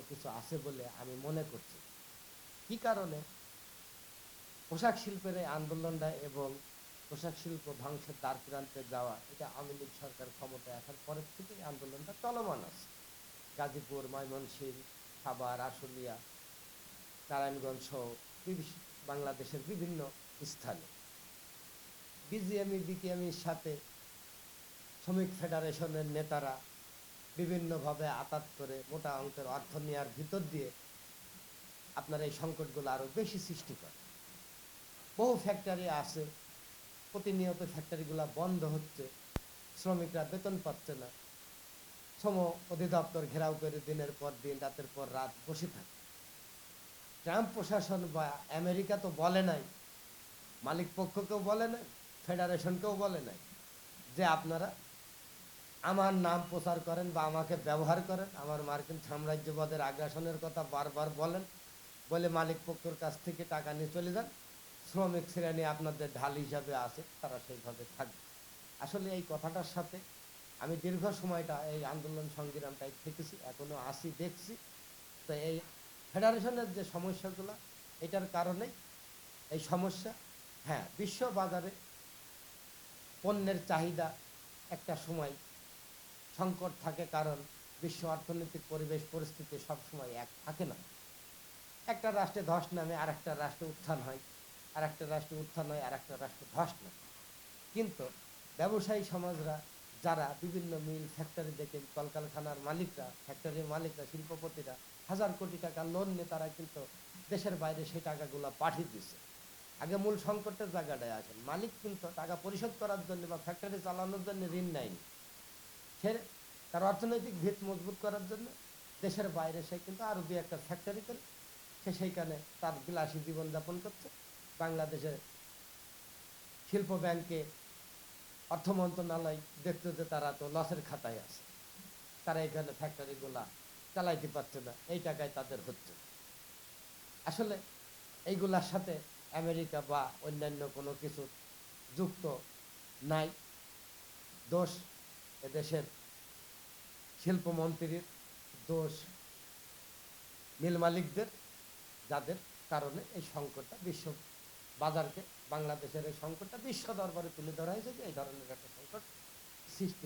কিছু আছে বলে আমি মনে করছি। কি কারণে পোশাক শিল্পের এই আন্দোলনটা এবং পোশাক শিল্প ধ্বংসের দ্বারপ্রান্তে যাওয়া, এটা আওয়ামী লীগ সরকার ক্ষমতায় আসার পরের থেকে এই আন্দোলনটা চলমান আছে। গাজীপুর, ময়মনসিংহ, সাভার, আশুলিয়া, নারায়ণগঞ্জ সহ বাংলাদেশের বিভিন্ন স্থানে বিজিএমই বিকেএমইর সাথে শ্রমিক ফেডারেশনের নেতারা বিভিন্নভাবে আতাত করে মোটা অঙ্কের অর্থ নেওয়ার ভিতর দিয়ে আপনার এই সংকটগুলো আরো বেশি সৃষ্টি করে। বহু ফ্যাক্টরি আছে, প্রতিনিয়ত ফ্যাক্টরিগুলো বন্ধ হচ্ছে, শ্রমিকরা বেতন পাচ্ছে না, শ্রম অধিদপ্তর ঘেরাও করে দিনের পর দিন রাতের পর রাত বসে থাকে। ট্রাম্প প্রশাসন বা আমেরিকা তো বলে নাই, মালিক পক্ষকেও বলে নাই, ফেডারেশনকেও বলে নাই যে আপনারা আমার নাম প্রচার করেন বা আমাকে ব্যবহার করেন, আমার মার্কিন সাম্রাজ্যবাদের আগ্রাসনের কথা বারবার বলেন, বলে মালিক পক্ষের কাছ থেকে টাকা নিয়ে চলে যান, শ্রমিক শ্রেণী আপনাদের ঢাল হিসাবে আছে, তারা সেইভাবে থাকবে। আসলে এই কথাটার সাথে আমি দীর্ঘ সময়টা এই আন্দোলন সংগ্রামটাই থেকেছি, এখনো আসি, দেখছি। তো এই ফেডারেশনের যে সমস্যাগুলো, এটার কারণেই এই সমস্যা। হ্যাঁ, বিশ্ব বাজারে পণ্যের চাহিদা একটা সময় সংকট থাকে, কারণ বিশ্ব অর্থনৈতিক পরিবেশ পরিস্থিতি সবসময় এক থাকে না। একটা রাষ্ট্রে ধস নামে আর একটা রাষ্ট্রে উত্থান হয়, আর একটা রাষ্ট্রে উত্থান হয় আর একটা রাষ্ট্রে ধস নামে। কিন্তু ব্যবসায়ী সমাজরা, যারা বিভিন্ন মিল ফ্যাক্টরি দেখে, কলকারখানার মালিকরা, ফ্যাক্টরির মালিকরা, শিল্পপতিরা হাজার কোটি টাকা লোন নিয়ে তারা কিন্তু দেশের বাইরে সেই টাকাগুলো পাঠিয়ে দিচ্ছে। আগে মূল সংকটের জায়গাটায় আসেন, মালিক কিন্তু টাকা পরিশোধ করার জন্য বা ফ্যাক্টরি চালানোর জন্য ঋণ নেয়নি, সে তার অর্থনৈতিক ভিত মজবুত করার জন্য দেশের বাইরে সে কিন্তু আরো দুই একটা ফ্যাক্টরি করে সে সেইখানে তার বিলাসী জীবনযাপন করছে। বাংলাদেশের শিল্প ব্যাংকে, অর্থ মন্ত্রণালয় দেখতে যে তারা তো লসের খাতায় আছে, তারা এখানে ফ্যাক্টরিগুলা চালাইতে পারছে না, এই টাকায় তাদের হচ্ছে। আসলে এইগুলার সাথে আমেরিকা বা অন্যান্য কোনো কিছু যুক্ত নাই। দোষ এদেশের শিল্পমন্ত্রীর, দোষ মিল মালিকদের, যাদের কারণে এই সংকটটা বিশ্ব বাজারকে, বাংলাদেশের এই সংকটটা বিশ্ব দরবারে তুলে ধরা হয়েছে যে এই ধরনের একটা সংকট সৃষ্টি